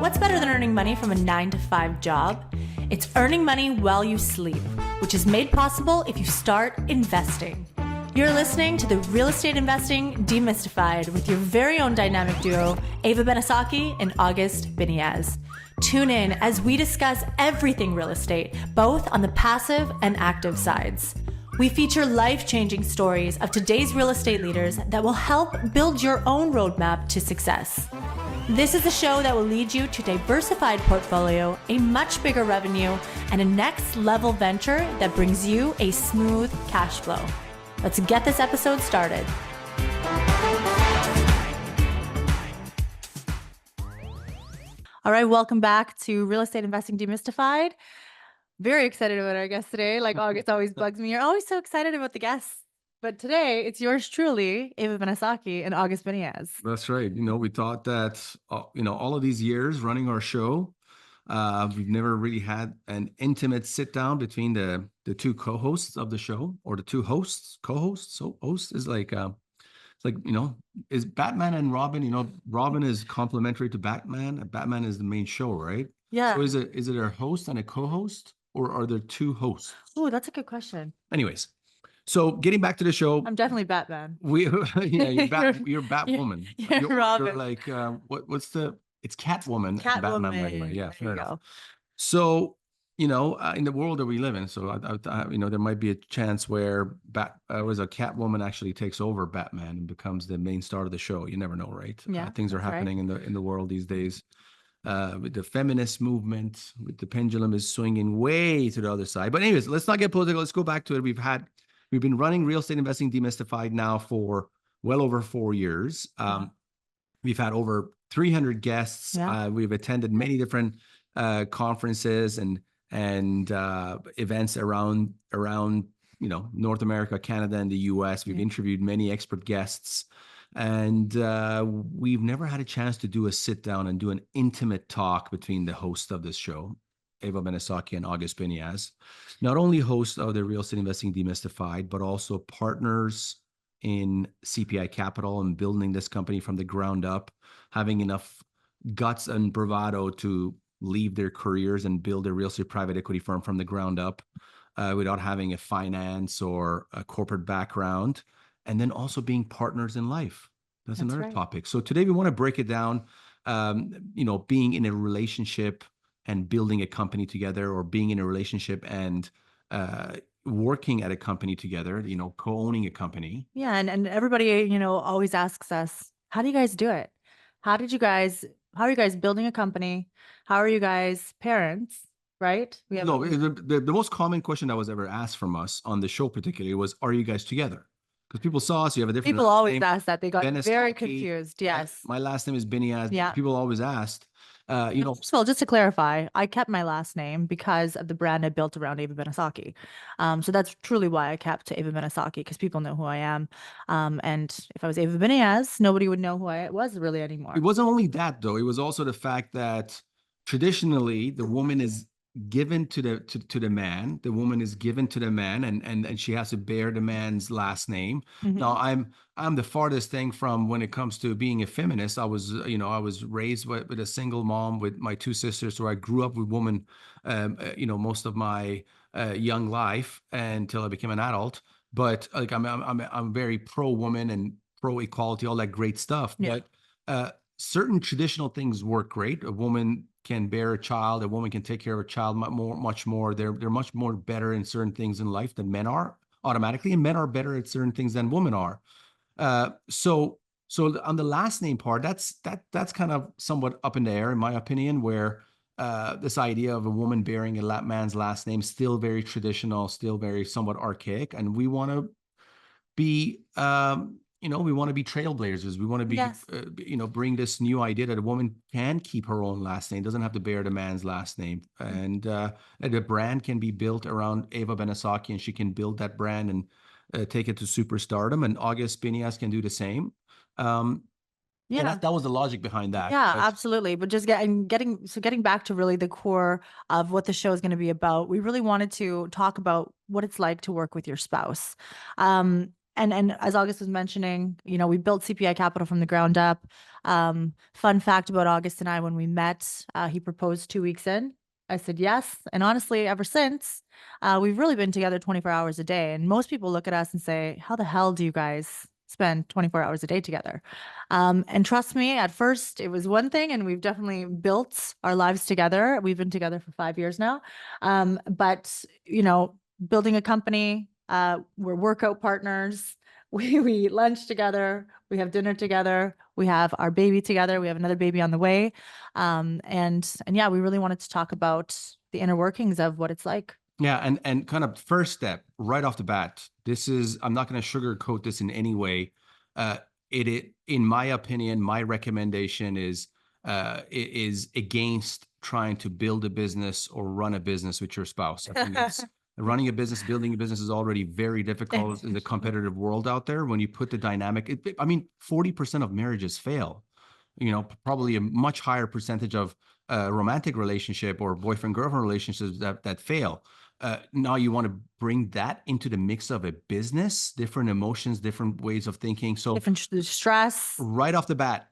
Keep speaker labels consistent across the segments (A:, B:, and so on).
A: What's better than earning money from a 9-to-5 job? It's earning money while you sleep, which is made possible if you start investing. You're listening to the Real Estate Investing Demystified with your very own dynamic duo, Ava Benesocky and August Biniaz. Tune in as we discuss everything real estate, both on the passive and active sides. We feature life-changing stories of today's real estate leaders that will help build your own roadmap to success. This is a show that will lead you to a diversified portfolio, a much bigger revenue, and a next-level venture that brings you a smooth cash flow. Let's get this episode started. All right, welcome back to Real Estate Investing Demystified. Very excited about our guest today. Like August always bugs me. You're always so excited about the guests. But today, it's yours truly, Ava Benesocky and August Biniaz.
B: That's right. We thought that, all of these years running our show, we've never really had an intimate sit down between the two co-hosts of the show, or the two hosts, co-hosts. So host is like, is Batman and Robin, Robin is complementary to Batman, and Batman is the main show, right?
A: Yeah.
B: So is it a host and a co-host, or are there two hosts?
A: Oh, that's a good question.
B: Anyways. So getting back to the show,
A: I'm definitely Batman.
B: You're Batwoman.
A: You're Robin.
B: You're like, it's Catwoman.
A: Catwoman.
B: Batman, by the way. Yeah, fair enough.
A: Go.
B: So, in the world that we live in, so there might be a chance where Catwoman actually takes over Batman and becomes the main star of the show. You never know, right?
A: Yeah,
B: things are happening in the world these days. With the feminist movement, with the pendulum is swinging way to the other side. But anyways, let's not get political. Let's go back to it. We've been running Real Estate Investing Demystified now for well over 4 years. We've had over 300 guests.
A: Yeah.
B: We've attended many different conferences and events around North America, Canada, and the US. We've interviewed many expert guests, and we've never had a chance to do a sit down and do an intimate talk between the hosts of this show, Ava Benesocky and August Biniaz, not only hosts of the Real Estate Investing Demystified, but also partners in CPI Capital and building this company from the ground up, having enough guts and bravado to leave their careers and build a real estate private equity firm from the ground up without having a finance or a corporate background, and then also being partners in life. That's another
A: right.
B: topic. So today we want to break it down, being in a relationship and building a company together, or being in a relationship and working at a company together, co-owning a company.
A: Yeah, and everybody, always asks us, how do you guys do it? How are you guys building a company? How are you guys parents, right?
B: The most common question that was ever asked from us on the show particularly was, are you guys together? Because people saw us, you have a different
A: People always
B: name.
A: ask that. They got
B: Benesocky.
A: very confused. Yes.
B: My last name is Biniaz.
A: Yeah.
B: People always asked,
A: First of all, just to clarify, I kept my last name because of the brand I built around Ava Benesocky. So that's truly why I kept Ava Benesocky, because people know who I am. And if I was Ava Biniaz, nobody would know who I was really anymore.
B: It wasn't only that, though. It was also the fact that traditionally the woman is given to the man. The woman is given to the man, and she has to bear the man's last name.
A: Mhm.
B: Now I'm the farthest thing from when it comes to being a feminist. I was raised with a single mom with my two sisters, so I grew up with women most of my young life until I became an adult. But like I'm very pro woman and pro equality, all that great stuff.
A: Yeah.
B: But certain traditional things work great. A woman can bear a child. A woman can take care of a child much more. They're much more better in certain things in life than men are automatically, and men are better at certain things than women are. So on the last name part, that's kind of somewhat up in the air, in my opinion, where this idea of a woman bearing a man's last name, still very traditional, still very somewhat archaic, and we want to be we want to be trailblazers. We want to be,
A: Yes.
B: Bring this new idea that a woman can keep her own last name, doesn't have to bear the man's last name. And the brand can be built around Ava Benesocky, and she can build that brand and take it to superstardom. And August Biniaz can do the same.
A: Yeah.
B: That was the logic behind that.
A: Yeah, absolutely. But just getting back to really the core of what the show is going to be about, we really wanted to talk about what it's like to work with your spouse. and as August was mentioning, you know, we built CPI Capital from the ground up. Fun fact about August and I, when we met, he proposed 2 weeks in. I said yes. And honestly, ever since, we've really been together 24 hours a day. And most people look at us and say, how the hell do you guys spend 24 hours a day together? And trust me, at first it was one thing, and we've definitely built our lives together. We've been together for 5 years now. But, you know, building a company, we're workout partners. We eat lunch together. We have dinner together. We have our baby together. We have another baby on the way. And yeah, we really wanted to talk about the inner workings of what it's like.
B: Yeah, and kind of first step right off the bat. This is, I'm not going to sugarcoat this in any way. In my opinion, my recommendation is against trying to build a business or run a business with your spouse. I think it's running a business, building a business is already very difficult in the competitive world out there. When you put the dynamic, I mean, 40% of marriages fail. You know, probably a much higher percentage of romantic relationship or boyfriend-girlfriend relationships that fail. Now you want to bring that into the mix of a business, different emotions, different ways of thinking. So
A: different stress.
B: Right off the bat,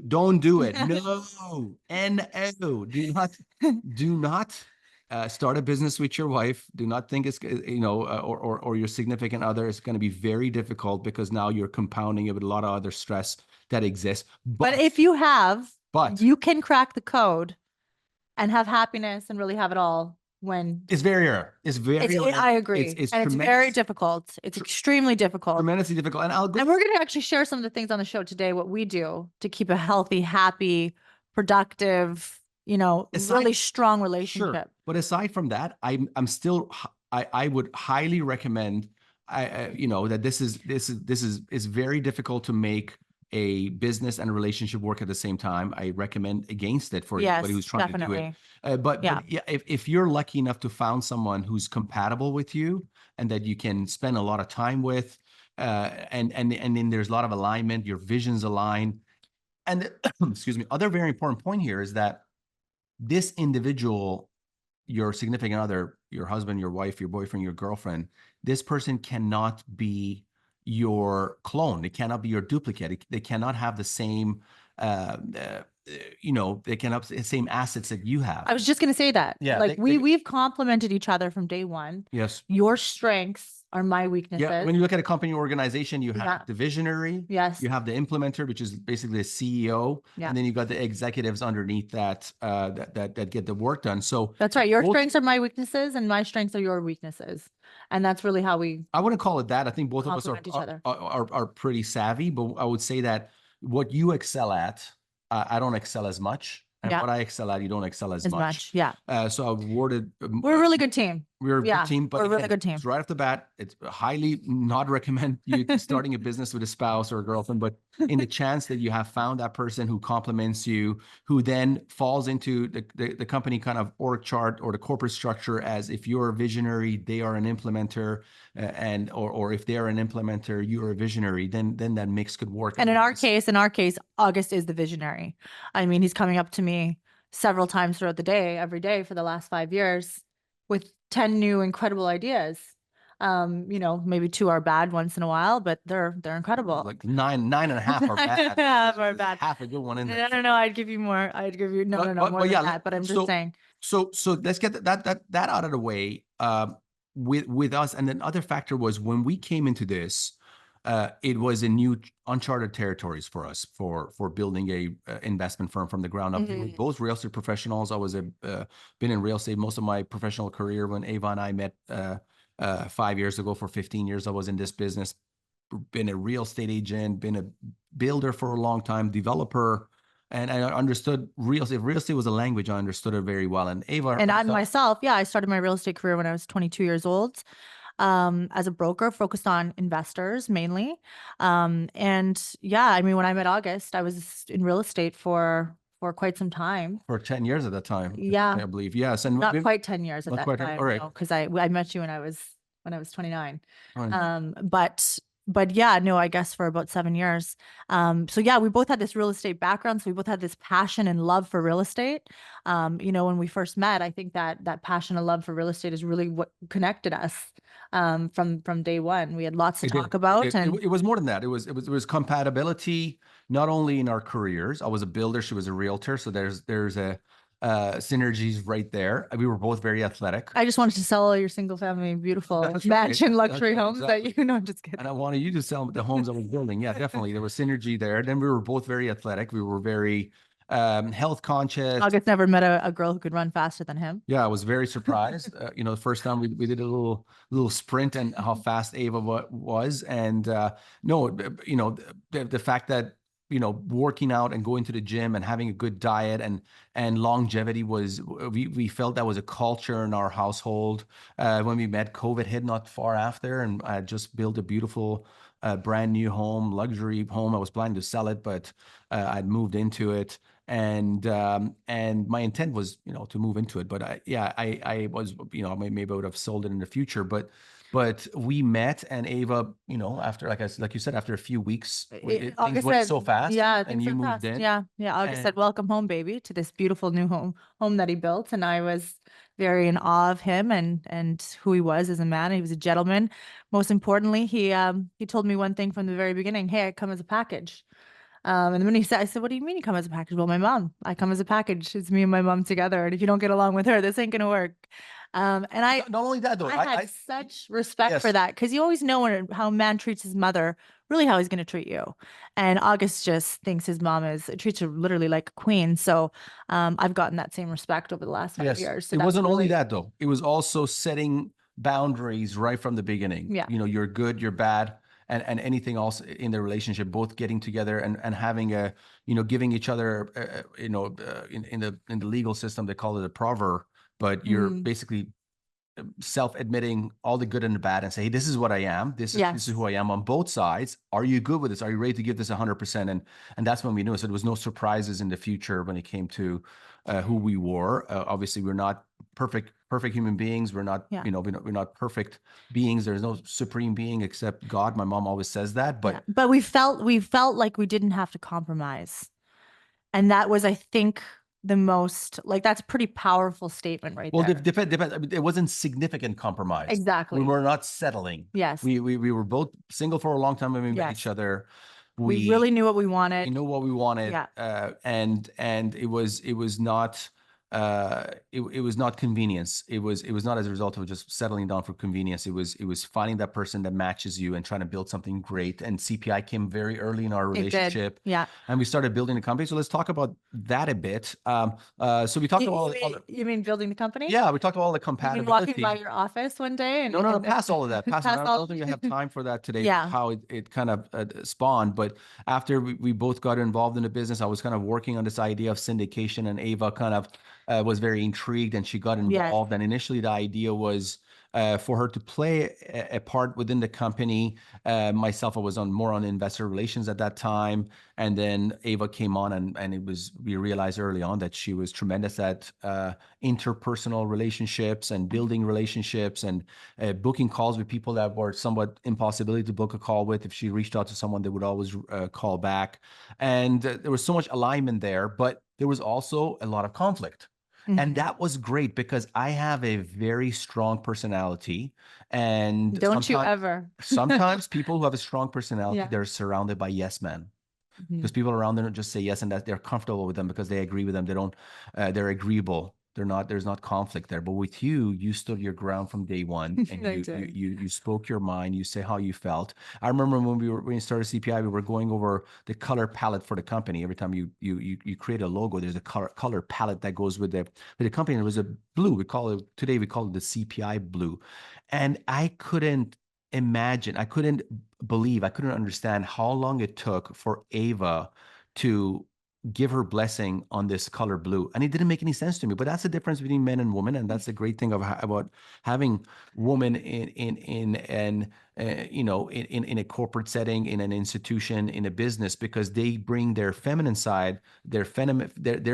B: don't do it. No, no, do not start a business with your wife. Do not think it's, you know, or your significant other. It's going to be very difficult because now you're compounding it with a lot of other stress that exists.
A: But if you have, you can crack the code and have happiness and really have it all. When
B: it's very rare.
A: I agree. It's very difficult. It's extremely difficult.
B: Tremendously difficult. And
A: we're going to actually share some of the things on the show today, what we do to keep a healthy, happy, productive, you know, really strong relationship.
B: Sure. But aside from that, I'm still, I would highly recommend, you know, that this is very difficult to make a business and a relationship work at the same time. I recommend against it for anybody who's trying to do it. But yeah, if you're lucky enough to find someone who's compatible with you and that you can spend a lot of time with, and then there's a lot of alignment, your visions align. And excuse me, other very important point here is that this individual, your significant other, your husband, your wife, your boyfriend, your girlfriend, this person cannot be your clone. It cannot be your duplicate. They cannot have the same, you know, they cannot have the same assets that you have.
A: I was just going to say that.
B: Yeah.
A: Like we've complemented each other from day one.
B: Yes.
A: Your strengths are my weaknesses.
B: Yeah. When you look at a company organization, you have the visionary.
A: Yes.
B: You have the implementer, which is basically a CEO. Yeah. And then you've got the executives underneath that, that get the work done. So
A: that's right. Your strengths are my weaknesses and my strengths are your weaknesses. And that's really how I
B: wouldn't call it that. I think both of us are pretty savvy, but I would say that what you excel at, I don't excel as much. And what I excel at, you don't excel as much.
A: Yeah.
B: So I've awarded.
A: We're a really good team.
B: We're a good team, but
A: we're a really good team.
B: Right off the bat, it's highly not recommend you starting a business with a spouse or a girlfriend, but in the chance that you have found that person who complements you, who then falls into the company kind of org chart or the corporate structure as if you're a visionary, they are an implementer, or if they are an implementer, you're a visionary, then that mix could work.
A: And in our case, August is the visionary. I mean, he's coming up to me several times throughout the day, every day for the last 5 years with 10 new incredible ideas. You know, maybe 2 are bad once in a while, but they're incredible.
B: Like nine and a half are bad.
A: Half are bad.
B: Half a good one in there.
A: No, I'd give you more. More than that, but I'm just saying.
B: So let's get that out of the way. With us, and then other factor was when we came into this, it was a new uncharted territories for us for building a investment firm from the ground up. Mm-hmm. Both real estate professionals. I was been in real estate most of my professional career. When Ava and I met 5 years ago, for 15 years I was in this business. Been a real estate agent, been a builder for a long time, developer, and I understood real estate. If real estate was a language, I understood it very well. And Ava
A: and myself, I started my real estate career when I was 22 years old. As a broker, focused on investors mainly. And yeah, I mean, when I met August, I was in real estate for quite some time.
B: For 10 years at that time.
A: Yeah.
B: I believe. Yes. And
A: not quite 10 years at that time.
B: All right.
A: Because I met you when I was 29.
B: Right.
A: But but yeah, no, I guess for about 7 years. So yeah, we both had this real estate background. So we both had this passion and love for real estate. When we first met, I think that passion and love for real estate is really what connected us from day one. We had lots to
B: It did.
A: talk about, and
B: It was more than that. It was compatibility, not only in our careers. I was a builder, she was a realtor, so there's a synergies right there. We were both very athletic.
A: I just wanted to sell all your single family, beautiful
B: That's right.
A: mansion
B: That's
A: luxury
B: right.
A: homes that
B: Exactly.
A: you know. I'm just kidding.
B: And I wanted you to sell the homes I was building. Yeah, definitely. There was synergy there. Then we were both very athletic. We were very health conscious.
A: August never met a girl who could run faster than him.
B: Yeah, I was very surprised. The first time we did a little sprint and how fast Ava was. And no, the fact that, working out and going to the gym and having a good diet and longevity was, we felt that was a culture in our household. When we met, COVID hit not far after, and I had just built a beautiful brand new home, luxury home. I was planning to sell it, but I'd moved into it. And my intent was, to move into it. But I was, maybe I would have sold it in the future. But we met, and Ava, after, like you said, after a few weeks, things
A: August
B: went
A: said,
B: so fast,
A: yeah,
B: and
A: things
B: you
A: went
B: moved
A: fast.
B: in.
A: Yeah, yeah. August
B: And
A: said, "Welcome home, baby," to this beautiful new home that he built, and I was very in awe of him and who he was as a man. He was a gentleman. Most importantly, he told me one thing from the very beginning: "Hey, I come as a package." And when he said, I said, "What do you mean you come as a package?" "Well, my mom. I come as a package. It's me and my mom together. And if you don't get along with her, this ain't gonna work." And
B: not only that, though,
A: I had such respect for
B: yes,
A: that, because you always know how a man treats his mother, really how he's going to treat you. And August just thinks his mom treats her literally like a queen. So I've gotten that same respect over the last 5 years. So
B: it
A: that's
B: wasn't only
A: really,
B: that, though. It was also setting boundaries right from the beginning.
A: yeah.
B: You're good, you're bad, and anything else in the relationship, both getting together and having giving each other, in the legal system, they call it a proverb, but you're
A: Mm,
B: basically self-admitting all the good and the bad and say, "Hey, this is what I am. This is
A: yes.
B: who I am on both sides. Are you good with this? Are you ready to give this 100%?" And that's when we knew. So there was no surprises in the future when it came to who we were. Obviously, we're not perfect human beings. We're not,
A: Yeah.
B: we're not perfect beings. There's no supreme being except God. My mom always says that.
A: Yeah.
B: But
A: But we felt like we didn't have to compromise. And that was, I think, the most, like, that's a pretty powerful statement right
B: well,
A: there.
B: depend. I mean, it wasn't significant compromise.
A: Exactly.
B: We were not settling.
A: Yes.
B: We were both single for a long time when we met
A: Yes.
B: each other.
A: We really knew what we
B: We
A: wanted.
B: know what we wanted.
A: Yeah.
B: And it was not it was not convenience. It was not as a result of just settling down for convenience. It was finding that person that matches you and trying to build something great. And CPI came very early in our
A: It did.
B: relationship,
A: Yeah.
B: and we started building a company. So let's talk about that a bit. So we talked about all the,
A: You mean building the company?
B: yeah, we talked about all the
A: You mean walking
B: compatibility.
A: by your office one day and
B: No,
A: and
B: pass all of that. Pass it.
A: pass
B: I
A: all.
B: don't think I have time for that today,
A: Yeah.
B: how it kind of spawned. But after we both got involved in the business, I was kind of working on this idea of syndication, and Ava kind of was very intrigued, and she got
A: Yes.
B: involved. And initially the idea was for her to play a part within the company. Myself, I was more on investor relations at that time. And then Ava came on, and we realized early on that she was tremendous at interpersonal relationships and building relationships and booking calls with people that were somewhat impossibility to book a call with. If she reached out to someone, they would always call back. And there was so much alignment there, but there was also a lot of conflict. And that was great because I have a very strong personality. And
A: Don't you ever.
B: sometimes people who have a strong personality,
A: Yeah.
B: they're surrounded by yes men.
A: Mhm.
B: Because people around them don't just say yes and that they're comfortable with them because they agree with them. They don't, they're agreeable. There's not conflict there. But with you, you stood your ground from day one, and
A: I
B: you
A: did.
B: you spoke your mind. You say how you felt. I remember when we started CPI, we were going over the color palette for the company. Every time you create a logo, there's a color palette that goes with the company. And it was a blue. We call it the CPI blue, and I couldn't believe, I couldn't understand how long it took for Ava to give her blessing on this color blue. And it didn't make any sense to me. But that's the difference between men and women. And that's the great thing about having women in in a corporate setting, in an institution, in a business, because they bring their feminine side, their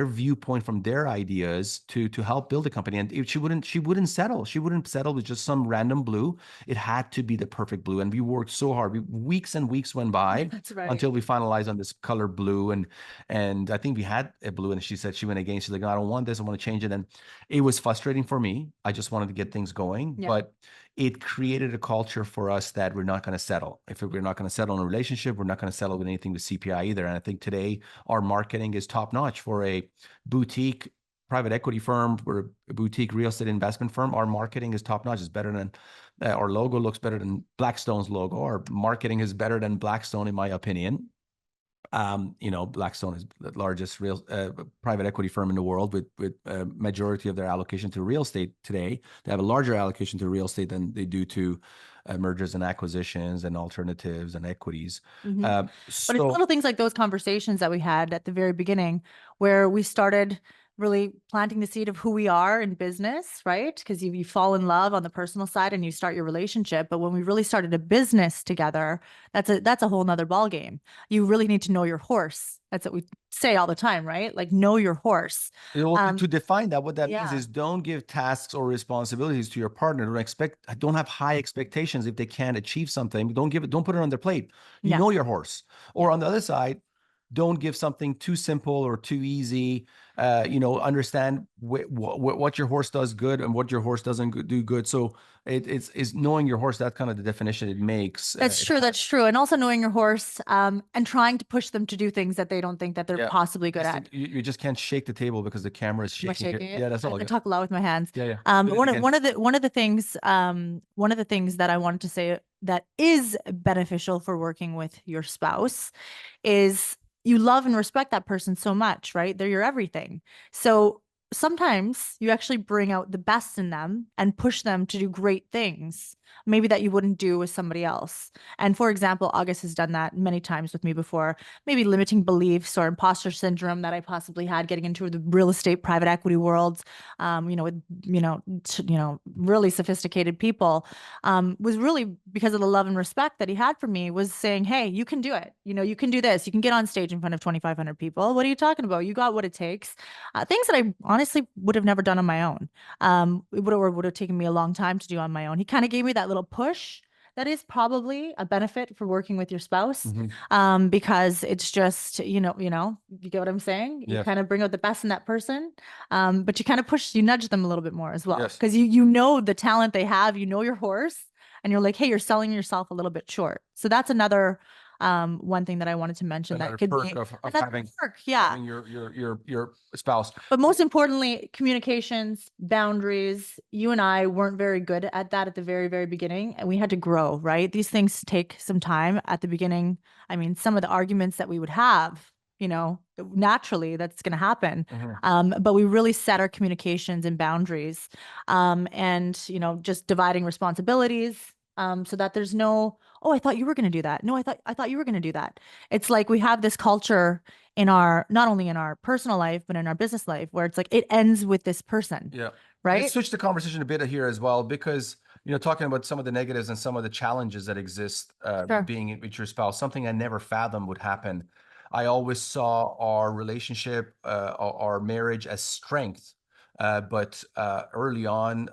B: viewpoint from their ideas to help build a company. And if she wouldn't settle. She wouldn't settle with just some random blue. It had to be the perfect blue. And we worked so hard. Weeks and weeks went by
A: That's right.
B: until we finalized on this color blue. And I think we had a blue, and she said she went against. She's like, no, I don't want this. I want to change it. And it was frustrating for me. I just wanted to get things going, but it created a culture for us that we're not going to settle. If we're not going to settle in a relationship, we're not going to settle with anything with CPI either. And I think today our marketing is top notch for a boutique private equity firm. We're a boutique real estate investment firm. Our marketing is top notch. It's better than our logo looks better than Blackstone's logo. Our marketing is better than Blackstone, in my opinion. Blackstone is the largest real private equity firm in the world with a majority of their allocation to real estate today. They have a larger allocation to real estate than they do to mergers and acquisitions and alternatives and equities.
A: But it's little things like those conversations that we had at the very beginning where we started really planting the seed of who we are in business, right? Because you fall in love on the personal side and you start your relationship. But when we really started a business together, that's a whole nother ball game. You really need to know your horse. That's what we say all the time, right? Like, know your horse.
B: To define that, what that means is don't give tasks or responsibilities to your partner. Don't have high expectations if they can't achieve something. Don't put it on their plate. You know your horse. Or on the other side, don't give something too simple or too easy. Understand what your horse does good and what your horse doesn't do good. So it's knowing your horse. That's kind of the definition it makes.
A: That's true. That's true. And also knowing your horse, and trying to push them to do things that they don't think that they're possibly good at.
B: You just can't shake the table because the camera is shaking. Yeah, that's all.
A: I talk a lot with my hands.
B: Yeah.
A: One of the things that I wanted to say that is beneficial for working with your spouse is you love and respect that person so much, right? They're your everything. So sometimes you actually bring out the best in them and push them to do great things, maybe that you wouldn't do with somebody else. And for example, August has done that many times with me before, maybe limiting beliefs or imposter syndrome that I possibly had getting into the real estate private equity worlds, with, really sophisticated people, was really because of the love and respect that he had for me, was saying, hey, you can do it. You can do this. You can get on stage in front of 2,500 people. What are you talking about? You got what it takes. Things that I honestly would have never done on my own. It would have taken me a long time to do on my own. He kind of gave me that little push. That is probably a benefit for working with your spouse, because it's just, you get what I'm saying? You kind of bring out the best in that person, but you kind of you nudge them a little bit more as well. Because you know the talent they have, your horse, and you're like, hey, you're selling yourself a little bit short. So that's another one thing that I wanted to mention,
B: another
A: that could
B: perk
A: be
B: of having your spouse.
A: But most importantly, communications, boundaries. You and I weren't very good at that at the very, very beginning, and we had to grow, right? These things take some time at the beginning. I mean, some of the arguments that we would have, naturally that's going to happen. But we really set our communications and boundaries, and, just dividing responsibilities, so that there's no, oh, I thought you were going to do that. No, I thought you were going to do that. It's like we have this culture in not only in our personal life, but in our business life, where it's like, it ends with this person.
B: Yeah.
A: Right.
B: Let's switch the conversation a bit here as well, because, talking about some of the negatives and some of the challenges that exist, being with your spouse, something I never fathomed would happen. I always saw our relationship, our marriage as strength. But early on,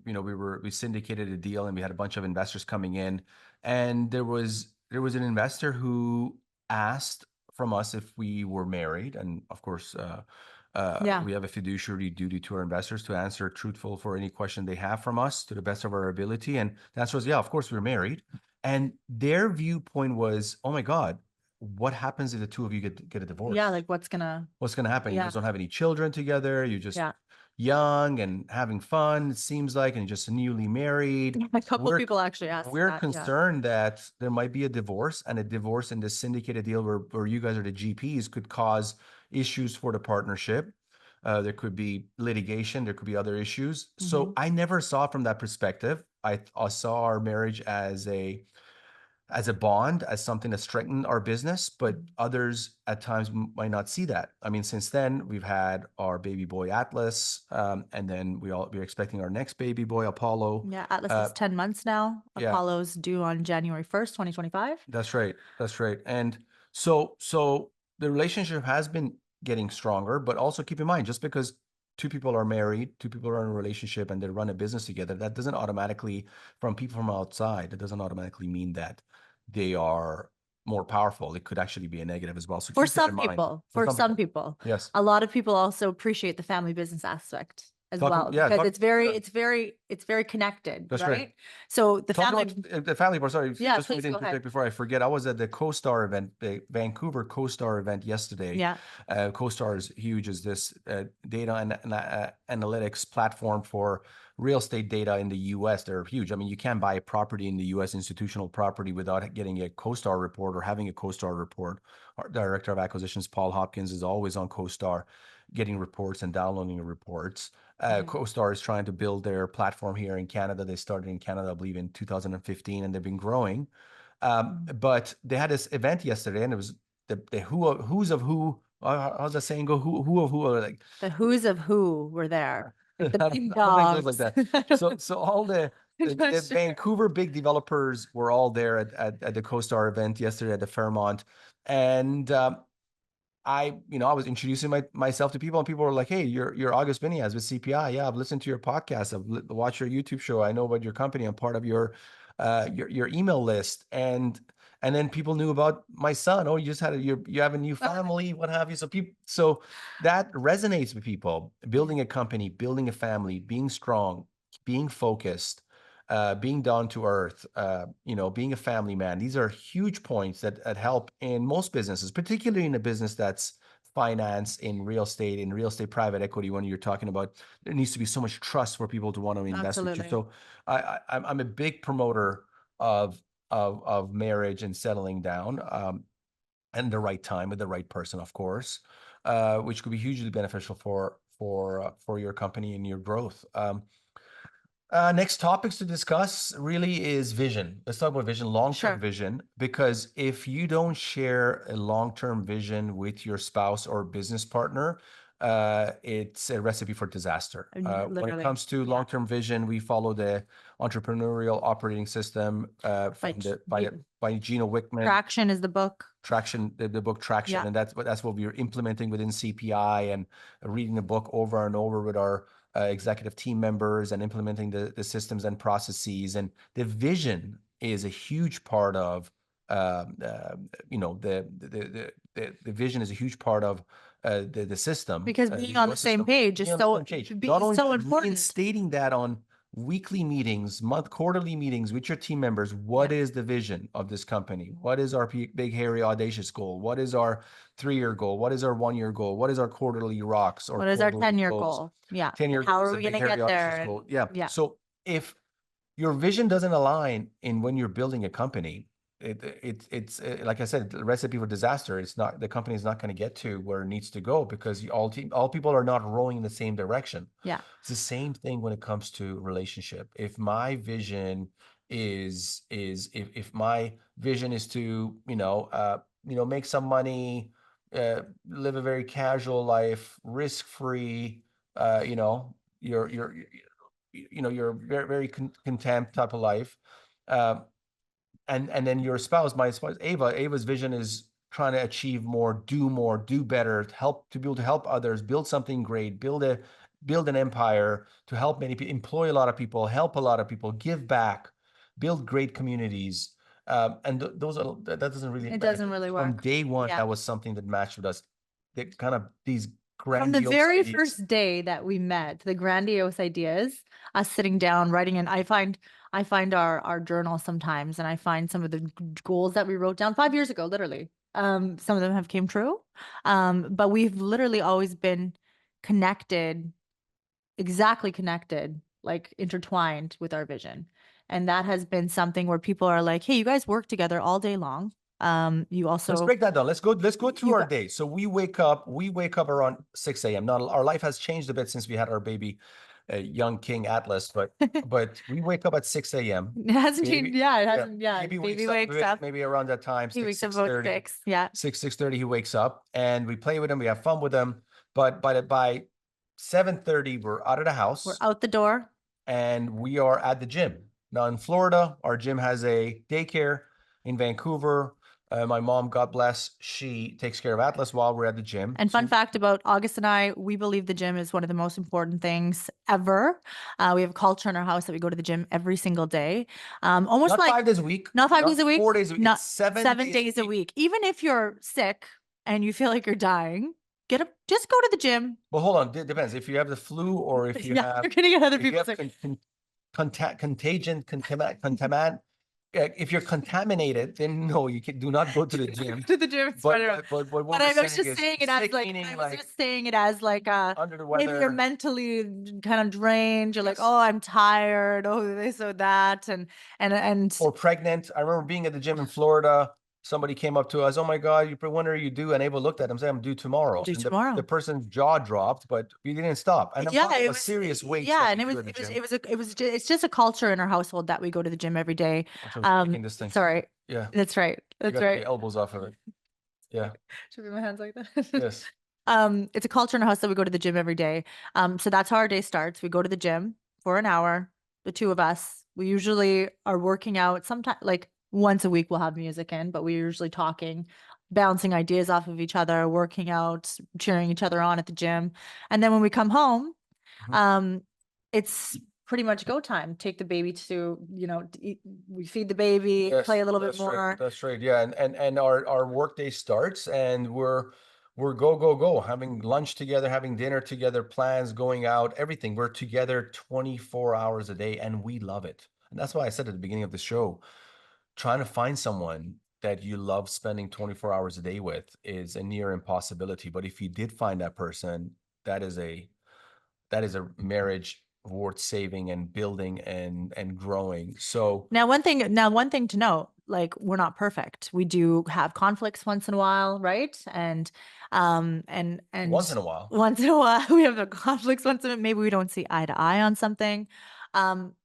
B: we syndicated a deal and we had a bunch of investors coming in, and there was an investor who asked from us if we were married, and of course, we have a fiduciary duty to our investors to answer truthful for any question they have from us to the best of our ability. And the answer was, yeah, of course we're married. And their viewpoint was, oh my God, what happens if the two of you get a divorce?
A: Yeah, like what's gonna happen?
B: You guys don't have any children together. You just young and having fun, it seems like, and just newly married.
A: A couple of people actually asked.
B: We're concerned that there might be a divorce, and a divorce in this syndicated deal where you guys are the GPs could cause issues for the partnership. There could be litigation. There could be other issues. So I never saw it from that perspective. I saw our marriage as a as a bond, as something to strengthen our business, but others at times might not see that. I mean, since then we've had our baby boy Atlas, and then we're expecting our next baby boy Apollo.
A: Yeah, Atlas is 10 months now.
B: yeah.
A: Apollo's due on January 1st, 2025.
B: That's right. That's right. And so the relationship has been getting stronger, but also keep in mind, just because two people are married, two people are in a relationship and they run a business together, that doesn't automatically, from people from outside, that doesn't automatically mean that they are more powerful. It could actually be a negative as well. So
A: For
B: keep that in
A: some
B: mind.
A: people, for some people,
B: Yes.
A: a lot of people also appreciate the family business aspect as
B: Talk-
A: well,
B: yeah,
A: because
B: talk-
A: it's very connected,
B: That's
A: right?
B: right.
A: So the
B: Talk
A: family,
B: about the family part. Sorry,
A: Yeah,
B: just let me
A: please go ahead.
B: interject before I forget. I was at the CoStar event, the Vancouver CoStar event yesterday.
A: yeah,
B: CoStar is huge, is this data and analytics platform for real estate data in the US. They're huge. I mean, you can't buy a property in the US, institutional property, without getting a CoStar report or having a CoStar report. Our director of acquisitions, Paul Hopkins, is always on CoStar, getting reports and downloading reports. CoStar is trying to build their platform here in Canada. They started in Canada, I believe, in 2015, and they've been growing. But they had this event yesterday, and it was the who's of who. How's that saying go? Who of who are like
A: the who's of who were there, like the
B: I
A: big
B: don't think it was
A: dogs.
B: like that. So all the
A: Not sure.
B: Vancouver big developers were all there at the CoStar event yesterday at the Fairmont, and I was introducing myself to people, and people were like, "Hey, you're August Biniaz with CPI. Yeah, I've listened to your podcast. I've watched your YouTube show. I know about your company. I'm part of your email list." And then people knew about my son. Oh, you have a new family, what have you. So that resonates with people. Building a company, building a family, being strong, being focused, being down to earth, being a family man. These are huge points that help in most businesses, particularly in a business that's finance, in real estate private equity. When you're talking about, there needs to be so much trust for people to want to invest with you.
A: Absolutely.
B: So I'm a big promoter of marriage and settling down, and the right time with the right person, of course, which could be hugely beneficial for your company and your growth. Next topics to discuss really is vision. Let's talk about vision, long-term vision, because if you don't share a long-term vision with your spouse or business partner, it's a recipe for disaster. When it comes to long-term vision, we follow the entrepreneurial operating system by Gino Wickman.
A: Traction is the book.
B: Traction, the book Traction, and that's what we're implementing within CPI, and reading the book over and over with our executive team members, and implementing the systems and processes. And the vision is a huge part of the vision is a huge part of the system,
A: because being on the same page is so important.
B: Reinstating that on weekly meetings, quarterly meetings with your team members. What is the vision of this company? What is our big, hairy, audacious goal? What is our 3-year goal? What is our 1-year goal? What is our quarterly rocks? Or
A: what is our 10-year goal?
B: 10-year
A: How
B: goal
A: are we going to get there?
B: Yeah. So if your vision doesn't align in when you're building a company, it's like I said, the recipe for disaster. It's not, the company is not going to get to where it needs to go, because all people are not rowing in the same direction.
A: Yeah.
B: It's the same thing when it comes to relationship. If my vision is if my vision is to make some money, live a very casual life, risk-free, you're very, very content type of life, and then your spouse, my spouse, Ava's vision is trying to achieve more, do better, to be able to help others, build something great, build an empire, to help many people, employ a lot of people, help a lot of people, give back, build great communities. And that doesn't really,
A: it doesn't really work.
B: From day one, that was something that matched with us. These
A: from the very first day that we met, the grandiose ideas, us sitting down, writing, and I find our journal sometimes, and I find some of the goals that we wrote down 5 years ago, literally. Some of them have came true. But we've literally always been connected, exactly connected, like intertwined with our vision. And that has been something where people are like, hey, you guys work together all day long. You also,
B: let's break that down. Let's go through our day. So we wake up around 6 a.m. Now our life has changed a bit since we had our baby a young King Atlas, but we wake up at 6 a.m.
A: It hasn't changed.
B: Baby,
A: Yeah, it
B: yeah,
A: hasn't. Yeah, baby wakes up.
B: maybe around that time,
A: He
B: 6,
A: wakes up about
B: 6:30,
A: 6. Yeah.
B: 6:30, he wakes up and we play with him. We have fun with him. But by 7:30, we're out of the
A: We're
B: house
A: out the door.
B: and we are at the gym. Now in Florida, our gym has a daycare. In Vancouver, my mom, God bless, she takes care of Atlas while we're at the gym.
A: And fun fact about August and I, we believe the gym is one of the most important things ever. We have a culture in our house that we go to the gym every single day. Almost
B: Not
A: like
B: 5 days a week.
A: not 5 days a week,
B: 4 days a week.
A: not
B: It's 7
A: 7 days a week. Even if you're sick and you feel like you're dying, get up, just go to the gym.
B: Well, hold on. It depends. If you have the flu or if you
A: Yeah,
B: have,
A: you're gonna get other
B: if you
A: people
B: have
A: sick.
B: contagion, if you're contaminated, then no, you do not go to the gym.
A: To the gym.
B: But what
A: But
B: we're
A: I was
B: saying
A: just
B: is
A: saying it as
B: sick,
A: like
B: meaning
A: I was
B: like
A: just saying it as like
B: under the
A: maybe you're
B: weather.
A: mentally kind of drained. You're like,
B: Yes.
A: oh, I'm tired. Oh, this or that, and
B: Or pregnant. I remember being at the gym in Florida. Somebody came up to us, oh my God, when are you due? And Ava looked at him, said, I'm due tomorrow.
A: do
B: And
A: tomorrow.
B: the person's jaw dropped, but we didn't stop. And I'm
A: Yeah,
B: talking
A: it
B: about
A: was
B: serious weights.
A: yeah,
B: that
A: and
B: we do at the gym.
A: it's just a culture in our household that we go to the gym every day.
B: Taking this thing.
A: Sorry.
B: Yeah.
A: That's right.
B: You
A: That's
B: got
A: right.
B: the elbows off of it. Yeah.
A: Should be my hands like that.
B: Yes.
A: It's a culture in our house that we go to the gym every day. So that's how our day starts. We go to the gym for an hour, the two of us. We usually are working out sometimes like once a week we'll have music in, but we're usually talking, bouncing ideas off of each other, working out, cheering each other on at the gym. And then when we come home, it's pretty much go time. Take the baby to, we feed the baby,
B: Yes,
A: play a little bit
B: that's right.
A: more.
B: That's right. Yeah. And our work day starts and we're go, having lunch together, having dinner together, plans, going out, everything. We're together 24 hours a day and we love it. And that's why I said at the beginning of the show, trying to find someone that you love spending 24 hours a day with is a near impossibility. But if you did find that person, that is a marriage worth saving and building and growing. So
A: Now, one thing to note, like we're not perfect. We do have conflicts once in a while, right? And
B: once in a while,
A: we have the conflicts maybe we don't see eye to eye on something.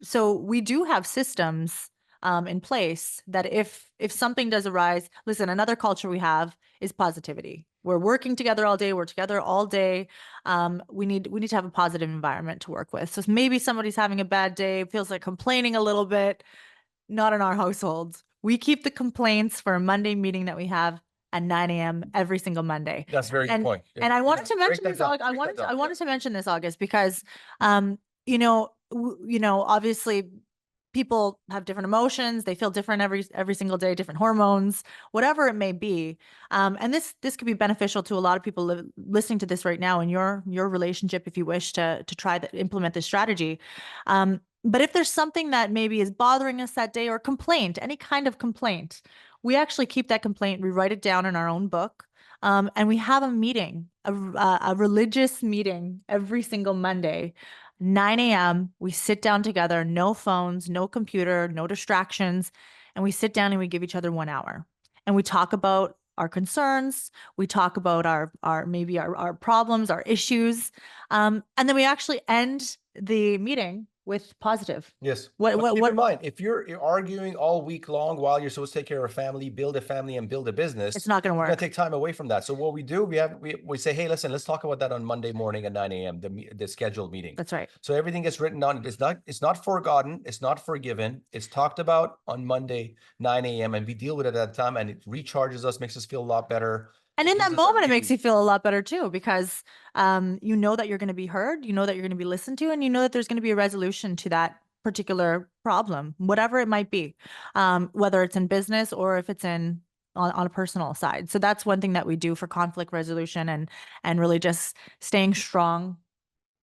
A: So we do have systems in place that if something does arise, listen, another culture we have is positivity. We're working together all day. We're together all day. We need to have a positive environment to work with. So maybe somebody's having a bad day, feels like complaining a little bit. Not in our households. We keep the complaints for a Monday meeting that we have at 9 a.m. every single Monday.
B: that's a very good point. Yeah.
A: And I wanted to mention
B: Break
A: this.
B: that down.
A: I wanted to mention this, August, because obviously people have different emotions. They feel different every single day, different hormones, whatever it may be. And this could be beneficial to a lot of people listening to this right now in your relationship, if you wish to try to implement this strategy. But if there's something that maybe is bothering us that day or complaint, any kind of complaint, we actually keep that complaint, we write it down in our own book. And we have a meeting, a religious meeting every single Monday. 9 a.m. We sit down together, no phones, no computer, no distractions. And we sit down and we give each other 1 hour. And we talk about our concerns. We talk about our problems, our issues. And then we actually end the meeting with positive.
B: Yes.
A: What
B: Keep in mind, if you're arguing all week long while you're supposed to take care of a family, build a family and build a business,
A: it's not going to work.
B: It's going to take time away from that. So what we do, we say, hey, listen, let's talk about that on Monday morning at 9 a.m., the scheduled meeting.
A: That's right.
B: So everything gets written down. It's not forgotten. It's not forgiven. It's talked about on Monday, 9 a.m. and we deal with it at that time and it recharges us, makes us feel a lot better.
A: And in that moment, it makes you feel a lot better too, because you know that you're going to be heard, you know that you're going to be listened to, and you know that there's going to be a resolution to that particular problem, whatever it might be, whether it's in business or if it's on a personal side. So that's one thing that we do for conflict resolution and really just staying strong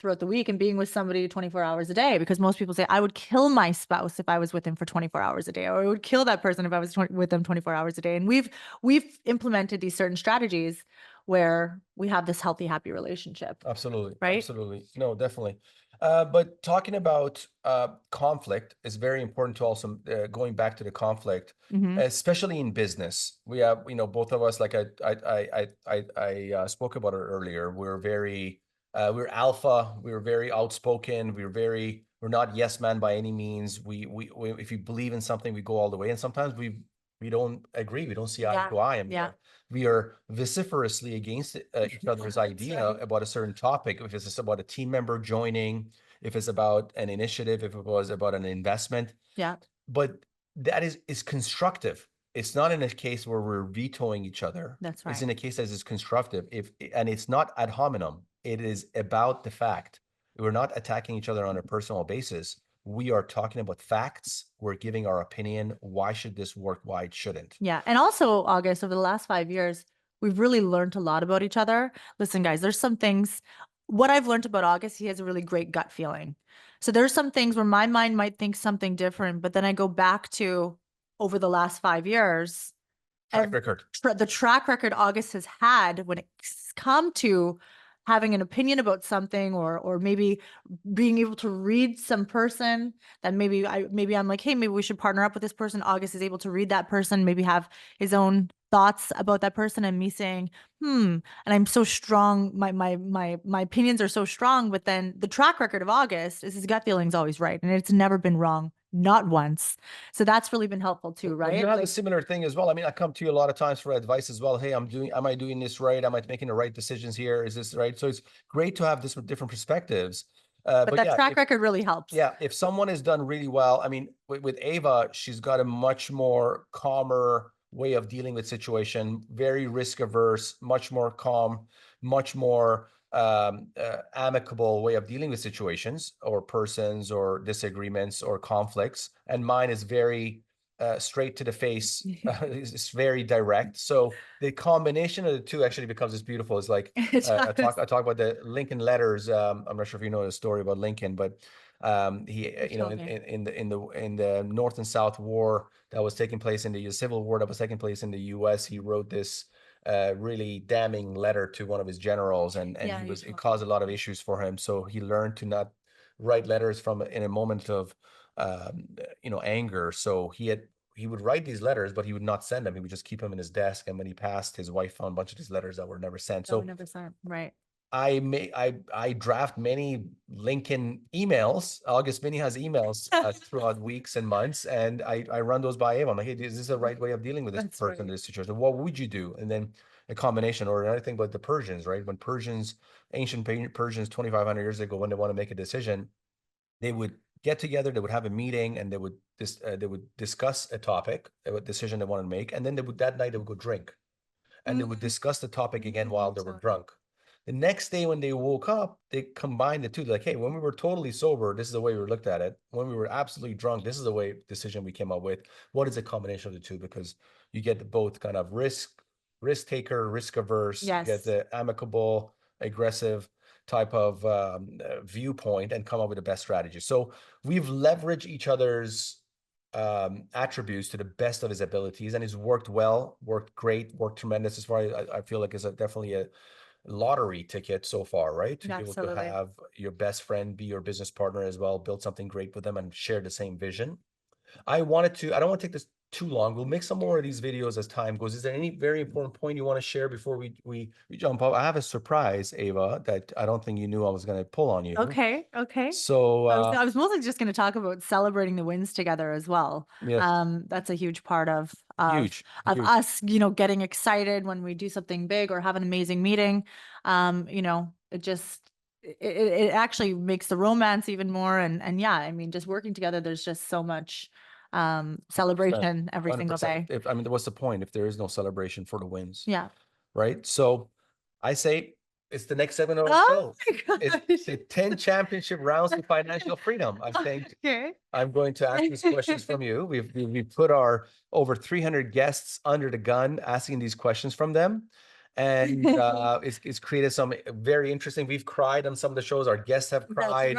A: throughout the week and being with somebody 24 hours a day, because most people say, I would kill my spouse if I was with him for 24 hours a day, or I would kill that person if I was with them 24 hours a day. And we've implemented these certain strategies where we have this healthy, happy relationship.
B: Absolutely.
A: Right?
B: Absolutely. No, definitely. But talking about conflict is very important to also going back to the conflict, especially in business. We have, both of us, like I spoke about it earlier. We're very we're alpha. We were very outspoken. We're not yes man by any means. We if you believe in something, we go all the way. And sometimes we don't agree. We don't see eye to eye. And we are vociferously against each other's idea about a certain topic. If it's about a team member joining, if it's about an initiative, if it was about an investment.
A: Yeah.
B: But that is constructive. It's not in a case where we're vetoing each other.
A: That's right.
B: It's in a case that is constructive. And it's not ad hominem. It is about the fact. We're not attacking each other on a personal basis. We are talking about facts. We're giving our opinion. Why should this work? Why it shouldn't?
A: Yeah. And also, August, over the last 5 years, we've really learned a lot about each other. Listen, guys, there's some things, what I've learned about August, he has a really great gut feeling. So there's some things where my mind might think something different, but then I go back to over the last 5 years,
B: Track record.
A: the track record August has had when it's come to having an opinion about something, or maybe being able to read some person that maybe I'm like, hey, maybe we should partner up with this person. August is able to read that person, maybe have his own thoughts about that person, and me saying, and I'm so strong. My opinions are so strong, but then the track record of August is his gut feeling's always right. And it's never been wrong. Not once. So that's really been helpful too, right?
B: You have a similar thing as well. I mean, I come to you a lot of times for advice as well. Hey, am I doing this right? Am I making the right decisions here? Is this right? So it's great to have this with different perspectives.
A: But that track record really helps.
B: Yeah, if someone has done really well, I mean, with Ava, she's got a much more calmer way of dealing with situation, very risk averse, much more calm, much more amicable way of dealing with situations or persons or disagreements or conflicts. And mine is very straight to the face. It's very direct. So the combination of the two actually becomes this beautiful. It's like I talk about the Lincoln letters. I'm not sure if you know the story about Lincoln, but he, you know, in the North and South War that was taking place in the Civil War that was taking place in the U.S., he wrote this really damning letter to one of his generals, and it caused a lot of issues for him. So he learned to not write letters in a moment of anger. So he would write these letters, but he would not send them. He would just keep them in his desk. And when he passed, his wife found a bunch of these letters that were never sent. So
A: never sent, right.
B: I draft many Lincoln emails. August Mini has emails throughout weeks and months, and I run those by Ava. I'm like, hey, is this the right way of dealing with this person in this situation? What would you do? And then a combination, or another thing about the Persians, right? When ancient Persians 2,500 years ago, when they want to make a decision, they would get together, they would have a meeting, and they would discuss a topic, a decision they wanted to make, and then that night they would go drink, and they would discuss the topic again while they were drunk. The next day when they woke up, they combined the two. They're like, hey, when we were totally sober, this is the way we looked at it. When we were absolutely drunk, this is the decision we came up with. What is a combination of the two? Because you get both kind of risk taker, risk averse.
A: Yes.
B: You get the amicable, aggressive type of viewpoint, and come up with the best strategy. So we've leveraged each other's attributes to the best of his abilities, and it's worked well, worked great, worked tremendous. As far as I feel like it's definitely a lottery ticket so far, right? To be able to have your best friend be your business partner as well, build something great with them, and share the same vision. I don't want to take this too long. We'll make some more of these videos as time goes. Is there any very important point you want to share before we jump up? I have a surprise, Ava, that I don't think you knew I was going to pull on you.
A: Okay.
B: So
A: I was mostly just going to talk about celebrating the wins together as well.
B: Yes.
A: That's a huge part of
B: Huge.
A: us, getting excited when we do something big or have an amazing meeting. It actually makes the romance even more. And yeah, I mean, just working together, there's just so much celebration every single day.
B: What's the point if there is no celebration for the wins?
A: Yeah.
B: Right. So I say it's the next segment of our show. It's the 10 championship rounds to financial freedom. I think I'm going to ask these questions from you. We've put our over 300 guests under the gun, asking these questions from them. And it's created some very interesting. We've cried on some of the shows. Our guests have cried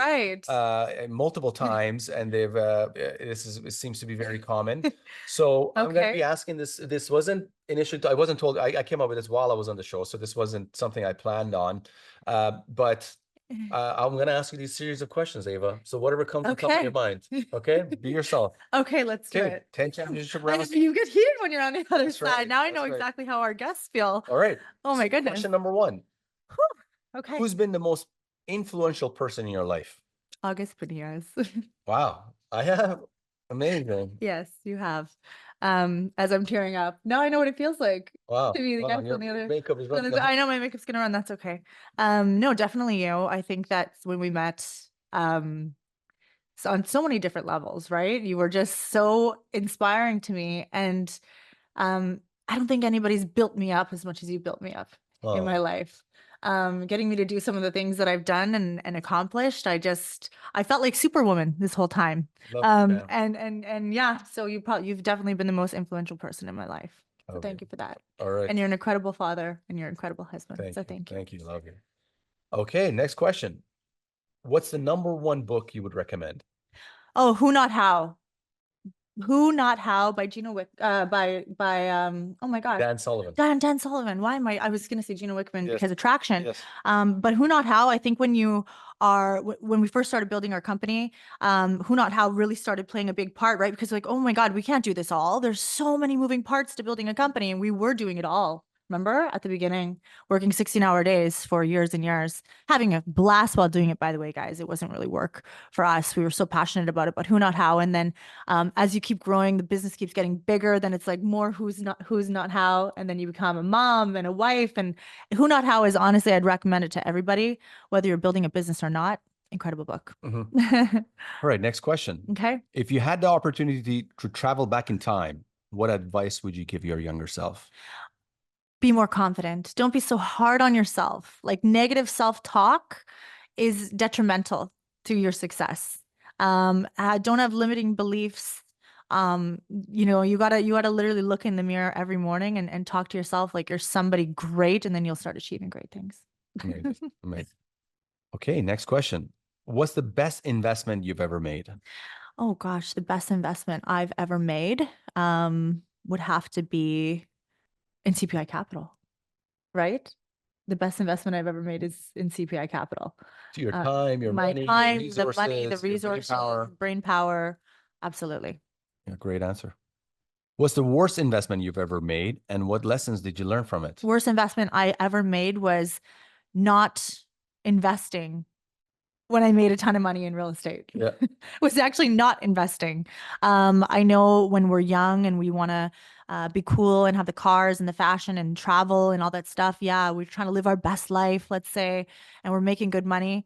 B: multiple times, and it seems to be very common. So I'm going to be asking this. This wasn't initially, I wasn't told. I came up with this while I was on the show, so this wasn't something I planned on. But I'm going to ask you these series of questions, Ava. So whatever comes to top of your mind, okay? Be yourself.
A: Okay, let's do it.
B: 10 championship rounds.
A: You get heated when you're on the other side. Now I know exactly how our guests feel.
B: All right.
A: Oh my goodness.
B: Question number one.
A: Okay.
B: Who's been the most influential person in your life?
A: August Biniaz.
B: Wow. I have. Amazing.
A: Yes, you have. As I'm tearing up. Now I know what it feels like
B: Wow.
A: to be the
B: Wow.
A: guest
B: Your
A: on the other.
B: makeup is
A: on
B: running.
A: the- I know my makeup's gonna run. That's okay. No, definitely you. I think that's when we met. So on so many different levels, right? You were just so inspiring to me, and I don't think anybody's built me up as much as you built me up in my
B: Oh,
A: life. Getting me to do some of the things that I've done and accomplished. I felt like Superwoman this whole time.
B: love that.
A: And yeah, so you've definitely been the most influential person in my life. So
B: Okay.
A: thank you for that.
B: All right.
A: And you're an incredible father and you're an incredible husband.
B: Thank
A: So
B: you.
A: thank you.
B: Thank you. Love you. Okay. Next question. What's the number one book you would recommend?
A: Oh, Who Not How. Who Not How by Gino Wick by oh my gosh.
B: Dan Sullivan.
A: Dan Sullivan. Why am I was gonna say Gino Wickman
B: Yes.
A: because Attraction.
B: Yes.
A: But Who Not How, I think when when we first started building our company, Who Not How really started playing a big part, right? Because like, oh my God, we can't do this all. There's so many moving parts to building a company, and we were doing it all. Remember at the beginning, working 16-hour days for years and years, having a blast while doing it, by the way, guys. It wasn't really work for us. We were so passionate about it, but Who Not How. And then as you keep growing, the business keeps getting bigger. Then it's like more who's not how. And then you become a mom and a wife. And Who Not How is honestly, I'd recommend it to everybody, whether you're building a business or not. Incredible book.
B: Mm-hmm. All right. Next question.
A: Okay.
B: If you had the opportunity to travel back in time, what advice would you give your younger self?
A: Be more confident. Don't be so hard on yourself. Like negative self-talk is detrimental to your success. Don't have limiting beliefs. You gotta literally look in the mirror every morning and talk to yourself like you're somebody great, and then you'll start achieving great things.
B: Amazing. Amazing. Okay, next question. What's the best investment you've ever made?
A: Oh gosh, the best investment I've ever made would have to be in CPI Capital, right? The best investment I've ever made is in CPI Capital.
B: To your time, your
A: My
B: money, your
A: time, the
B: resources,
A: money, the
B: your brain
A: resources,
B: power.
A: brain power. Absolutely.
B: Yeah, great answer. What's the worst investment you've ever made, and what lessons did you learn from it?
A: Worst investment I ever made was not investing when I made a ton of money in real estate.
B: Yeah.
A: Was actually not investing. I know when we're young and we want to be cool and have the cars and the fashion and travel and all that stuff. Yeah, we're trying to live our best life, let's say, and we're making good money.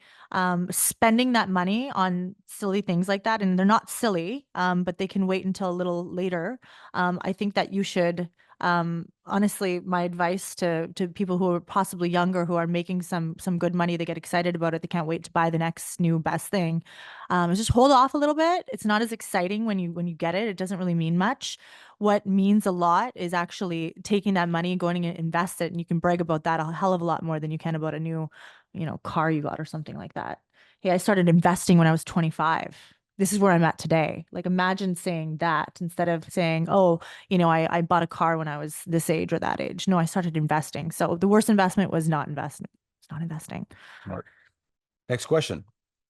A: Spending that money on silly things like that, and they're not silly, but they can wait until a little later. I think that you should honestly, my advice to people who are possibly younger who are making some good money, they get excited about it, they can't wait to buy the next new best thing, is just hold off a little bit. It's not as exciting when you get it. It doesn't really mean much. What means a lot is actually taking that money and going and invest it, and you can brag about that a hell of a lot more than you can about a new car you got or something like that. Hey, I started investing when I was 25. This is where I'm at today. Like, imagine saying that instead of saying, oh, I bought a car when I was this age or that age. No, I started investing. So the worst investment was not investing. It's not investing.
B: Smart. Next question.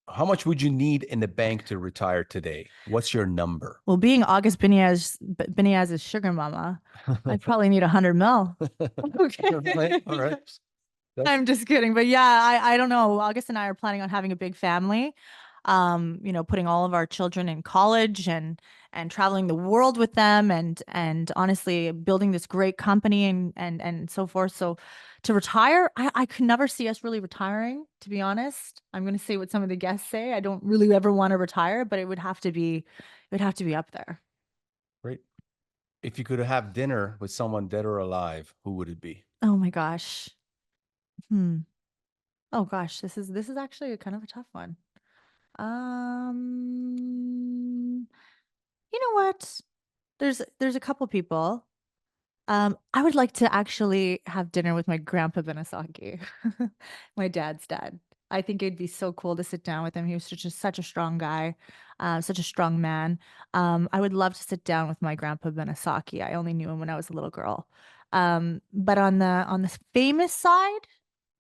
B: How much would you need in the bank to retire today? What's your number?
A: Well, being August Biniaz's sugar mama, I'd probably need 100 mil. Okay.
B: All right.
A: I'm just kidding. But yeah, I don't know. August and I are planning on having a big family. Putting all of our children in college and traveling the world with them and honestly building this great company and so forth. So to retire, I could never see us really retiring, to be honest. I'm going to say what some of the guests say. I don't really ever want to retire, but it would have to be up there.
B: Great. If you could have dinner with someone dead or alive, who would it be?
A: Oh my gosh. Oh gosh, this is actually a kind of a tough one. You know what? There's a couple people. I would like to actually have dinner with my grandpa Benesocky, my dad's dad. I think it'd be so cool to sit down with him. He was such a strong guy, such a strong man. I would love to sit down with my grandpa Benesocky. I only knew him when I was a little girl. But on the famous side,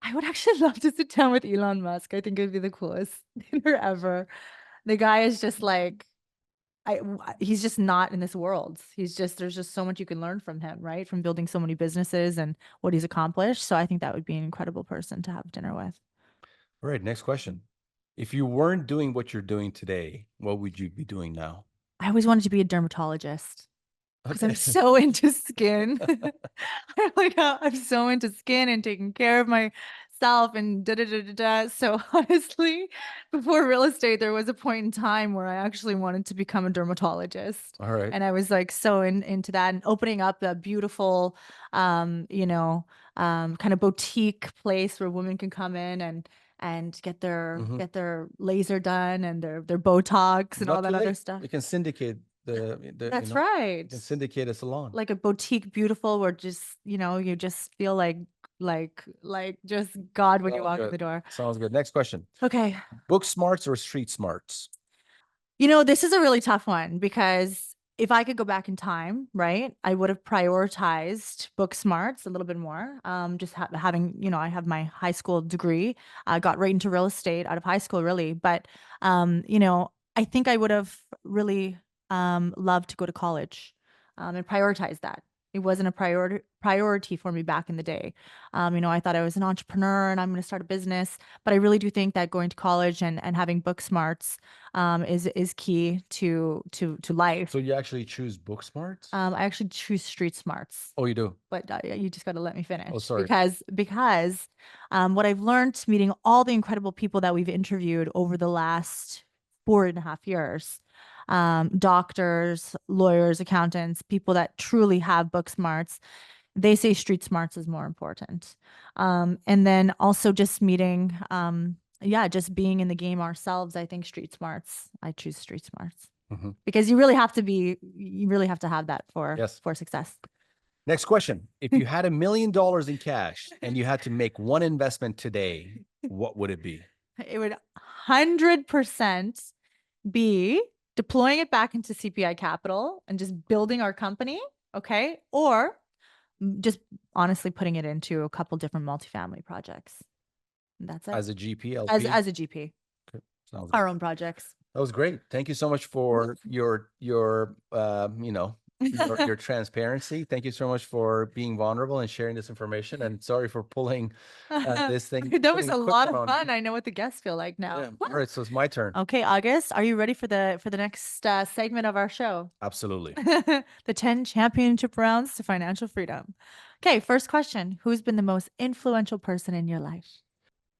A: I would actually love to sit down with Elon Musk. I think it'd be the coolest dinner ever. The guy is just like he's just not in this world. There's just so much you can learn from him, right? From building so many businesses and what he's accomplished. So I think that would be an incredible person to have dinner with.
B: All right, next question. If you weren't doing what you're doing today, what would you be doing now?
A: I always wanted to be a dermatologist because
B: Okay.
A: I'm so into skin. I'm so into skin and taking care of myself and da da da da da. So honestly, before real estate, there was a point in time where I actually wanted to become a dermatologist.
B: All right.
A: And I was like so into that and opening up a beautiful, kind of boutique place where women can come in and get their
B: Mhm.
A: get their laser done and their Botox and all
B: Not too
A: that other
B: late.
A: stuff.
B: You can syndicate
A: That's
B: you
A: right.
B: can syndicate a salon.
A: Like a boutique beautiful where just, you just feel like just God when you
B: Sounds
A: walk in
B: good.
A: the door.
B: Sounds good. Next question.
A: Okay.
B: Book smarts or street smarts?
A: This is a really tough one because if I could go back in time, right, I would have prioritized book smarts a little bit more. Just having, I have my high school degree. I got right into real estate out of high school, really. But, I think I would have really loved to go to college and prioritize that. It wasn't a priority for me back in the day. I thought I was an entrepreneur and I'm going to start a business, but I really do think that going to college and having book smarts is key to life.
B: So you actually choose book smarts?
A: I actually choose street smarts,
B: Oh, you do?
A: but you just got to let me finish.
B: Oh, sorry.
A: Because what I've learned meeting all the incredible people that we've interviewed over the last 4.5 years, doctors, lawyers, accountants, people that truly have book smarts, they say street smarts is more important. And then also just meeting, just being in the game ourselves. I think I choose street smarts
B: Mm-hmm.
A: because you really have to have that for success.
B: Next question. If you had $1 million in cash and you had to make one investment today, what would it be?
A: It would 100% be deploying it back into CPI Capital and just building our company. Okay. Or just honestly putting it into a couple different multifamily projects. That's it.
B: As a GP,
A: As
B: LP?
A: a GP,
B: Okay. Sounds
A: our
B: good.
A: own projects.
B: That was great. Thank you so much for your your transparency. Thank you so much for being vulnerable and sharing this information. And sorry for pulling this thing.
A: That was
B: putting
A: a
B: quick
A: lot
B: one
A: of
B: on
A: fun.
B: you.
A: I know what the guests feel like now.
B: Yeah. All right, so it's my turn.
A: Okay, August, are you ready for the next segment of our show?
B: Absolutely.
A: The 10 championship rounds to financial freedom. Okay, first question. Who's been the most influential person in your life?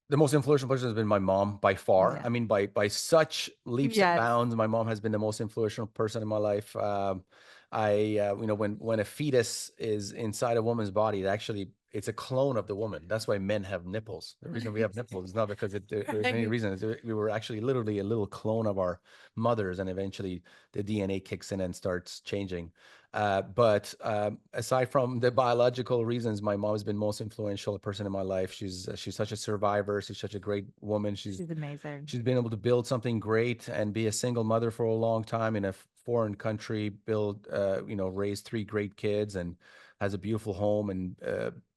B: The most influential person has been my mom by far.
A: Yeah.
B: I mean, by such leaps and
A: Yes.
B: bounds, my mom has been the most influential person in my life. When a fetus is inside a woman's body, it's a clone of the woman. That's why men have nipples. The reason we have nipples is not because there's any
A: Right.
B: reason. We were actually literally a little clone of our mothers, and eventually the DNA kicks in and starts changing. But aside from the biological reasons, my mom has been most influential person in my life. She's such a survivor. She's such a great woman.
A: She's amazing.
B: She's been able to build something great and be a single mother for a long time in a foreign country, raise 3 great kids and has a beautiful home and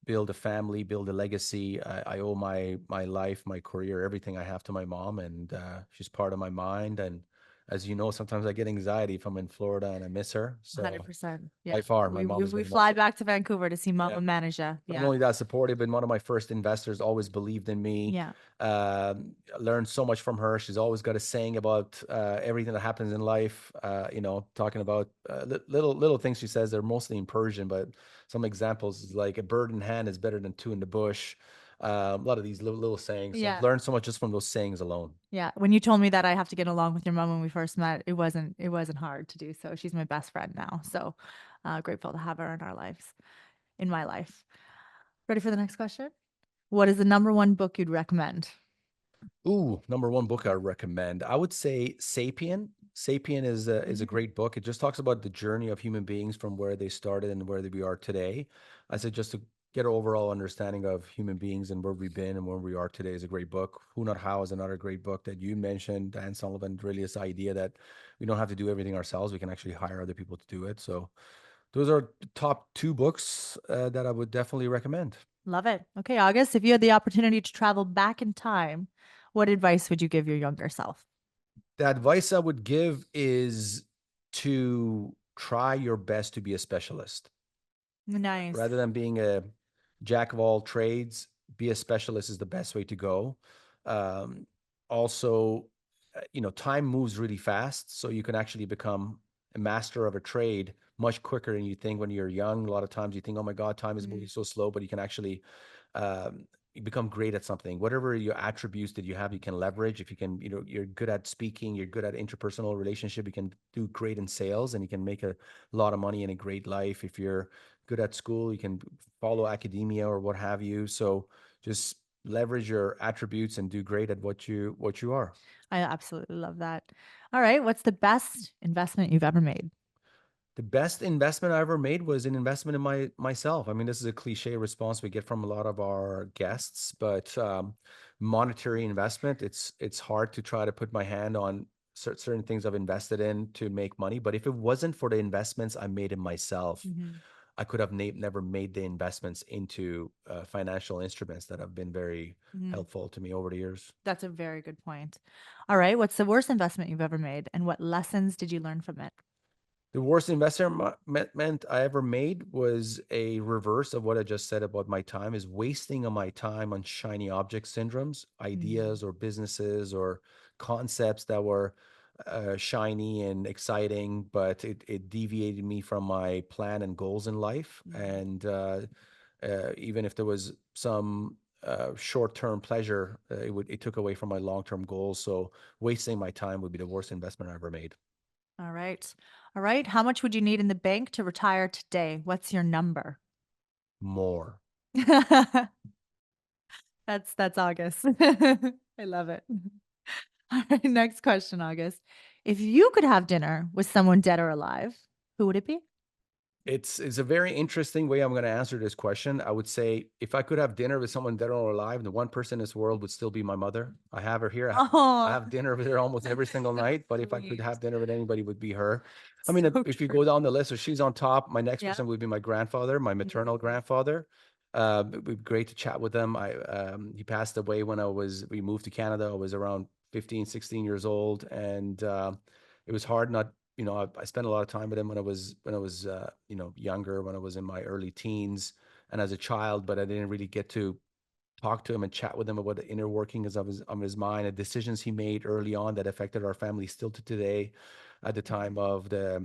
B: build a family, build a legacy. I owe my life, my career, everything I have to my mom, and she's part of my mind. And as you know, sometimes I get anxiety if I'm in Florida and I miss her. So
A: 100%. Yeah.
B: by far, my mom has
A: We
B: been
A: fly back to Vancouver to see
B: Yeah.
A: Mama Manager.
B: not
A: Yeah.
B: only that supportive, but one of my first investors, always believed in me.
A: Yeah.
B: Learned so much from her. She's always got a saying about everything that happens in life. Talking about little things she says. They're mostly in Persian, but some examples is like a bird in hand is better than two in the bush. A lot of these little sayings. So
A: Yeah.
B: I've learned so much just from those sayings alone.
A: Yeah. When you told me that I have to get along with your mom when we first met, it wasn't hard to do so. She's my best friend now. So grateful to have her in our lives, in my life. Ready for the next question? What is the number one book you'd recommend?
B: Ooh, number one book I recommend. I would say Sapien. Sapien is a great book. It just talks about the journey of human beings from where they started and where we are today. I said just to get an overall understanding of human beings and where we've been and where we are today is a great book. Who Not How is another great book that you mentioned. Dan Sullivan, really this idea that we don't have to do everything ourselves. We can actually hire other people to do it. So those are the top 2 books that I would definitely recommend.
A: Love it. Okay, August, if you had the opportunity to travel back in time, what advice would you give your younger self?
B: The advice I would give is to try your best to be a specialist.
A: Nice.
B: Rather than being a jack of all trades, be a specialist is the best way to go. Um, Also, time moves really fast, so you can actually become a master of a trade much quicker than you think when you're young. A lot of times you think, oh my God, time is moving so slow, but you can actually um, you become great at something. Whatever your attributes that you have, you can leverage. If you can, you're good at speaking, you're good at interpersonal relationship, you can do great in sales and you can make a lot of money and a great life. If you're good at school, you can follow academia or what have you. So just leverage your attributes and do great at what you are.
A: I absolutely love that. All right. What's the best investment you've ever made?
B: The best investment I ever made was an investment in myself. I mean, this is a cliche response we get from a lot of our guests, but monetary investment, it's hard to try to put my hand on certain things I've invested in to make money. But if it wasn't for the investments I made in myself,
A: Mhm.
B: I could have never made the investments into financial instruments that have been very
A: Mhm.
B: helpful to me over the years.
A: That's a very good point. All right. What's the worst investment you've ever made? And what lessons did you learn from it?
B: The worst investment I ever made was a reverse of what I just said about my time, is wasting of my time on shiny object syndromes,
A: Mm.
B: ideas or businesses or concepts that were shiny and exciting, but it deviated me from my plan and goals in life.
A: Mhm.
B: And even if there was some short-term pleasure, it took away from my long-term goals. So wasting my time would be the worst investment I ever made.
A: All right. All right. How much would you need in the bank to retire today? What's your number?
B: More.
A: That's August. I love it. All right, next question, August. If you could have dinner with someone dead or alive, who would it be?
B: It's a very interesting way I'm going to answer this question. I would say if I could have dinner with someone dead or alive, the one person in this world would still be my mother. I have her here. I
A: Oh,
B: have dinner with her almost every single night. But if I could
A: sweet.
B: have dinner with anybody, it would be her. I mean,
A: So
B: if you
A: true.
B: go down the list, so she's on top. My next
A: Yeah.
B: person would be my grandfather, my maternal
A: Mhm.
B: grandfather. It would be great to chat with him. He passed away when we moved to Canada. I was around 15, 16 years old, and it was hard not I spent a lot of time with him when I was younger, when I was in my early teens and as a child, but I didn't really get to talk to him and chat with him about the inner workings of his mind and decisions he made early on that affected our family still to today. At the time of uh,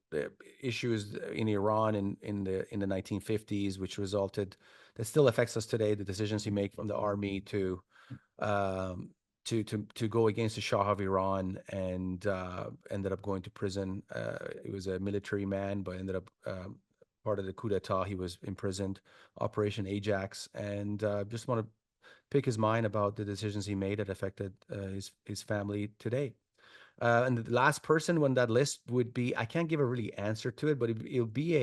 B: the issues in Iran in the 1950s, which resulted that still affects us today. The decisions he made from the army um, to go against the Shah of Iran, and ended up going to prison. He was a military man, but ended up part of the coup d'état. He was imprisoned, Operation Ajax, and just want to pick his mind about the decisions he made that affected his family today. And the last person on that list would be, I can't give a really answer to it, but it'd be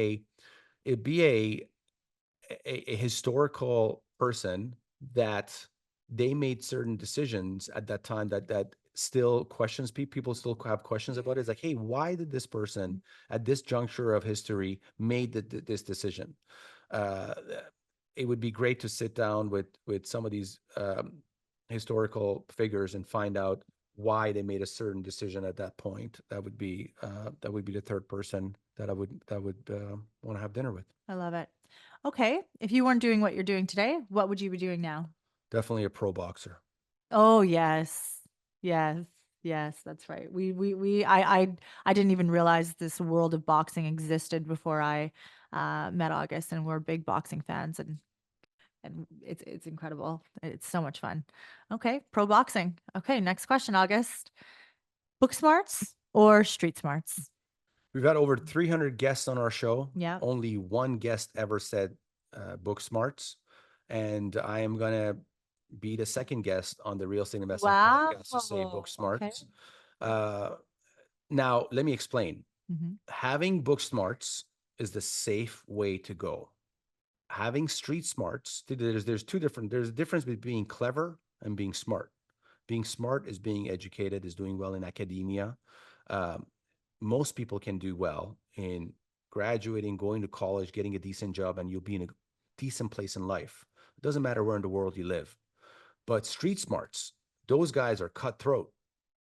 B: a historical person that they made certain decisions at that time that still questions people still have questions about it. It's like, hey, why did this person at this juncture of history made this decision? uh, it would be great to sit down with some of these historical figures and find out why they made a certain decision at that point. That would be the third person that I would want to have dinner with.
A: I love it. Okay. If you weren't doing what you're doing today, what would you be doing now?
B: Definitely a pro boxer.
A: Oh, yes. Yes. Yes, that's right. I didn't even realize this world of boxing existed before I met August, and we're big boxing fans, and it's incredible. It's so much fun. Okay, pro boxing. Okay, next question, August. Book smarts or street smarts?
B: We've had over 300 guests on our show.
A: Yeah.
B: Only one guest ever said book smarts. And I am going to be the second guest on the Real Estate Investing
A: Wow.
B: podcast to say book
A: Okay.
B: smarts. Uh, Now, let me explain.
A: Hmm.
B: Having book smarts is the safe way to go. Having street smarts, there's a difference between being clever and being smart. Being smart is being educated, is doing well in academia. Um, Most people can do well in graduating, going to college, getting a decent job, and you'll be in a decent place in life. It doesn't matter where in the world you live. But street smarts, those guys are cutthroat.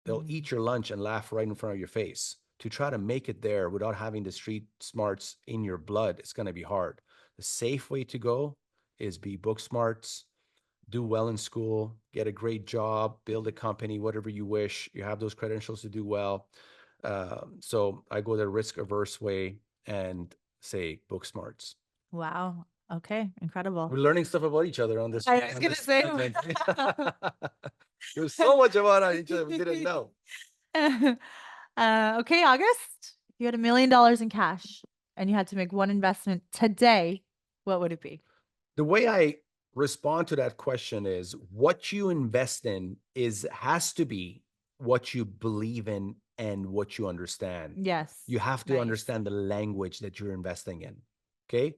B: They'll eat your lunch and laugh right in front of your face. To try to make it there without having the street smarts in your blood, it's going to be hard. The safe way to go is be book smarts, do well in school, get a great job, build a company, whatever you wish. You have those credentials to do well. So I go the risk averse way and say book smarts.
A: Wow. Okay. Incredible.
B: We're learning stuff about each other on this.
A: I was
B: on
A: gonna
B: this
A: say.
B: segment. There's so much about each other we didn't know.
A: Okay, August. If you had $1 million in cash and you had to make one investment today, what would it be?
B: The way I respond to that question is what you invest in has to be what you believe in and what you understand.
A: Yes.
B: You have to
A: Nice.
B: understand the language that you're investing in. Okay.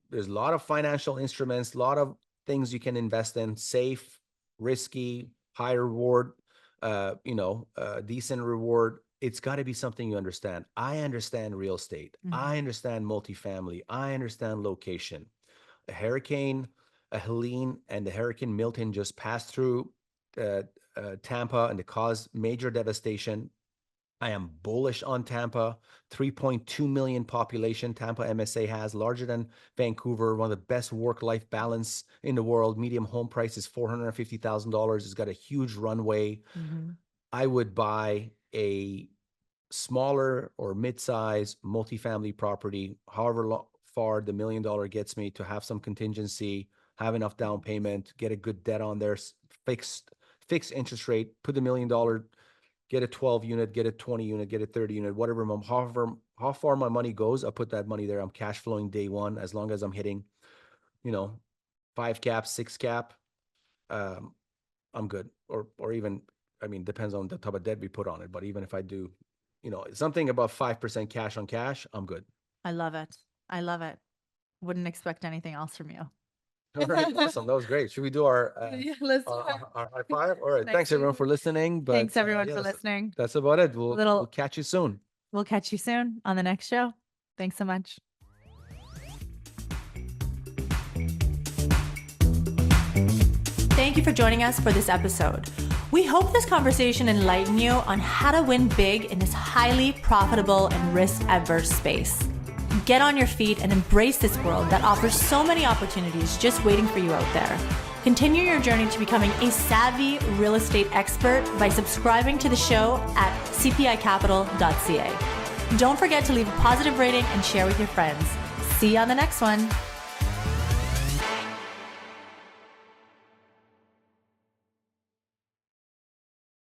B: There's a lot of financial instruments, a lot of things you can invest in, safe, risky, high reward, decent reward. It's got to be something you understand. I understand real estate. I understand multifamily. I understand location. A hurricane, a Helene, and the Hurricane Milton just passed through Tampa and it caused major devastation. I am bullish on Tampa. 3.2 million population Tampa MSA has, larger than Vancouver, one of the best work-life balance in the world. Medium home price is $450,000. It's got a huge runway. I would buy a smaller or mid-size multifamily property, however far the $1 million gets me, to have some contingency, have enough down payment, get a good debt on there, fixed interest rate, put the $1 million, get a 12 unit, get a 20 unit, get a 30 unit, whatever, how far my money goes, I'll put that money there. I'm cash flowing day one, as long as I'm hitting, 5 cap, 6 cap, I'm good. Or even, depends on the type of debt we put on it. But even if I do, something about 5% cash on cash, I'm good.
A: I love it. I love it. Wouldn't expect anything else from you.
B: All right, awesome. That was great. Should we do our
A: Let's do
B: our high five? All right.
A: Next
B: Thanks everyone
A: week.
B: for listening. But
A: Thanks everyone
B: yeah,
A: for listening.
B: That's about it. We'll catch you soon.
A: We'll catch you soon on the next show. Thanks so much. Thank you for joining us for this episode. We hope this conversation enlightened you on how to win big in this highly profitable and risk-averse space. Get on your feet and embrace this world that offers so many opportunities just waiting for you out there. Continue your journey to becoming a savvy real estate expert by subscribing to the show at cpicapital.ca. Don't forget to leave a positive rating and share with your friends. See you on the next one.